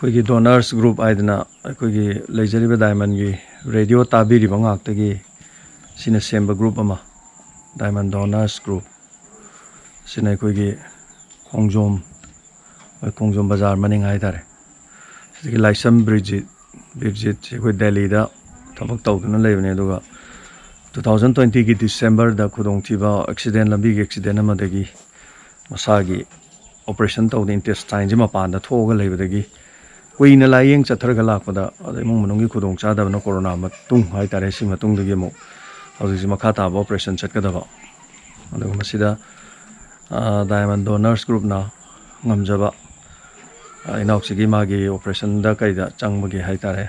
ꯑꯩꯈꯣꯏꯒꯤ ꯗꯣꯅꯔꯁ ꯒ꯭ꯔꯨꯞ ꯍꯥꯏꯗꯅ ꯑꯩꯈꯣꯏꯒꯤ ꯂꯩꯖꯔꯤꯕ ꯗꯥꯏꯃꯟꯒꯤ ꯔꯦꯗꯤꯑꯣ ꯇꯥꯕꯤꯔꯤꯕ ꯉꯥꯛꯇꯒꯤ ꯁꯤꯅ ꯁꯦꯝꯕ ꯒ꯭ꯔꯨꯞ ꯑꯃ ꯗꯥꯏꯃꯟ ꯗꯣꯅꯔꯁ ꯒ꯭ꯔꯨꯞ ꯁꯤꯅ ꯑꯩꯈꯣꯏꯒꯤ ꯈꯣꯡꯖꯣꯝ ꯕꯖꯥꯔ ꯃꯅꯤꯡ ꯍꯥꯏꯇꯥꯔꯦ ꯁꯤꯗꯒꯤ ꯂꯥꯏꯁ꯭ꯔꯝ ꯕꯤꯔꯖꯤꯠꯁꯤ ꯑꯩꯈꯣꯏ ꯗꯦꯜꯂꯤꯗ ꯊꯕꯛ ꯇꯧꯗꯨꯅ ꯂꯩꯕꯅꯦ ꯑꯗꯨꯒ 2020ꯒꯤ ꯗꯤꯁꯦꯝꯕꯔꯗ ꯈꯨꯗꯣꯡꯊꯤꯕ ꯑꯦꯛꯁꯤꯗꯦꯟ ꯂꯝꯕꯤꯒꯤ ꯑꯦꯛꯁꯤꯗꯦꯟ ꯑꯃꯗꯒꯤ ꯃꯁꯥꯒꯤ ꯑꯣꯄꯔꯦꯁꯟ ꯇꯧꯗ ꯏꯟꯇꯦꯁꯇꯥꯏꯟꯁꯤ ꯃꯄꯥꯟꯗ ꯊꯣꯛꯑꯒ ꯂꯩꯕꯗꯒꯤ ꯀꯨꯏꯅ ꯂꯥꯏꯌꯦꯡ ꯆꯠꯊꯔꯒ ꯂꯥꯛꯄꯗ ꯑꯗ ꯏꯃꯨꯡ ꯃꯅꯨꯡꯒꯤ ꯈꯨꯗꯣꯡꯆꯥꯗꯕꯅ ꯀꯣꯔꯣꯅꯥ ꯃꯇꯨꯡ ꯍꯥꯏꯇꯥꯔꯦ ꯁꯤ ꯃꯇꯨꯡꯗꯒꯤ ꯑꯃꯨꯛ ꯍꯧꯖꯤꯛꯁꯤ ꯃꯈꯥ ꯇꯥꯕ ꯑꯣꯄꯔꯦꯁꯟ ꯆꯠꯀꯗꯕ ꯑꯗꯨꯒ ꯃꯁꯤꯗ ꯗꯥꯏꯃꯟ ꯗꯣꯅꯔꯁ ꯒ꯭ꯔꯨꯞꯅ ꯉꯝꯖꯕ ꯏꯅꯥꯎꯁꯤꯒꯤ ꯃꯥꯒꯤ ꯑꯣꯄꯔꯦꯁꯟꯗ ꯀꯩꯗ ꯆꯪꯕꯒꯤ ꯍꯥꯏꯇꯥꯔꯦ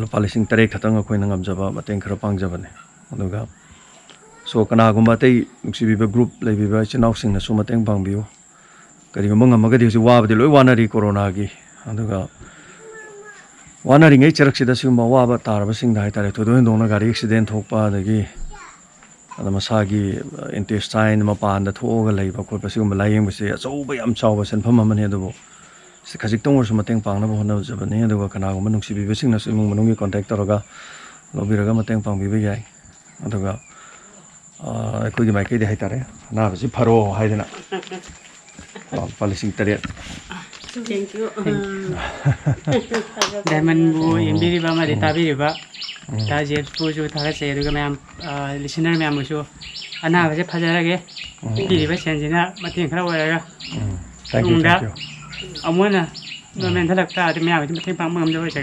ꯂꯨꯄꯥ 8,000 ꯈꯛꯇꯪ ꯑꯩꯈꯣꯏꯅ ꯉꯝꯖꯕ ꯃꯇꯦꯡ ꯈꯔ ꯄꯥꯡꯖꯕꯅꯦ ꯑꯗꯨꯒ ꯁꯣ ꯀꯅꯥꯒꯨꯝꯕ ꯑꯇꯩ ꯅꯨꯡꯁꯤꯕꯤꯕ ꯒ꯭ꯔꯨꯞ ꯂꯩꯕꯤꯕ ꯏꯆꯤꯜ ꯏꯅꯥꯎꯁꯤꯡꯅꯁꯨ ꯃꯇꯦꯡ ꯄꯥꯡꯕꯤꯌꯨ ꯀꯔꯤꯒꯨꯝꯕ ꯉꯝꯃꯒꯗꯤ ꯍꯧꯖꯤꯛ ꯋꯥꯕꯗꯤ ꯂꯣꯏ ꯋꯥꯅꯔꯤ ꯀꯣꯔꯣꯅꯥꯒꯤ ꯑꯗꯨꯒ ꯋꯥꯅꯔꯤꯉꯩ ꯆꯔꯛꯁꯤꯗ ꯁꯤꯒꯨꯝꯕ ꯑꯋꯥꯕ ꯇꯥꯔꯕꯁꯤꯡꯗ ꯍꯥꯏꯇꯥꯔꯦ ꯊꯣꯏꯗꯣꯛ ꯍꯦꯟꯗꯣꯛꯅ ꯒꯥꯔꯤ ꯑꯦꯛꯁꯤꯗꯦꯟ ꯊꯣꯛꯄ ꯑꯗꯒꯤ ꯃꯁꯥꯒꯤ ꯏꯟꯇꯦꯁꯇꯥꯏꯟ ꯃꯄꯥꯟꯗ ꯊꯣꯛꯑꯒ ꯂꯩꯕ ꯈꯣꯠꯄ ꯁꯤꯒꯨꯝꯕ ꯂꯥꯏꯌꯦꯡꯕꯁꯦ ꯑꯆꯧꯕ ꯌꯥꯝ ꯆꯥꯎꯕ ꯁꯦꯟꯐꯝ ꯑꯃꯅꯤ ꯑꯗꯨꯕꯨ ꯈꯖꯤꯛꯇꯪ ꯑꯣꯏꯔꯁꯨ ꯃꯇꯦꯡ ꯄꯥꯡꯅꯕ ꯍꯣꯠꯅꯖꯕꯅꯤ ꯑꯗꯨꯒ ꯀꯅꯥꯒꯨꯝꯕ ꯅꯨꯡꯁꯤꯕꯤꯕꯁꯤꯡꯅꯁꯨ ꯏꯃꯨꯡ ꯃꯅꯨꯡꯒꯤ ꯀꯣꯟꯇꯦꯛ ꯇꯧꯔꯒ ꯂꯧꯕꯤꯔꯒ ꯃꯇꯦꯡ ꯄꯥꯡꯕꯤꯕ ꯌꯥꯏ ꯑꯗꯨꯒ ꯑꯩꯈꯣꯏꯒꯤ ꯃꯥꯏꯀꯩꯗ ꯍꯥꯏꯇꯥꯔꯦ ꯑꯅꯥꯕꯁꯤ ꯐꯔꯣ ꯍꯥꯏꯗꯅ ꯂꯨꯄꯥ 8,000 Thank you. Diamond bu yembiri ba mari tabiri ba. Ta James bu ju thaga se aduga mayam listener mayam bu ana ba je phajarage. Biri ba senjina mateng khara oiraga. Thank you. Amona no men thalak ta ati mayam mateng pang mam jo se.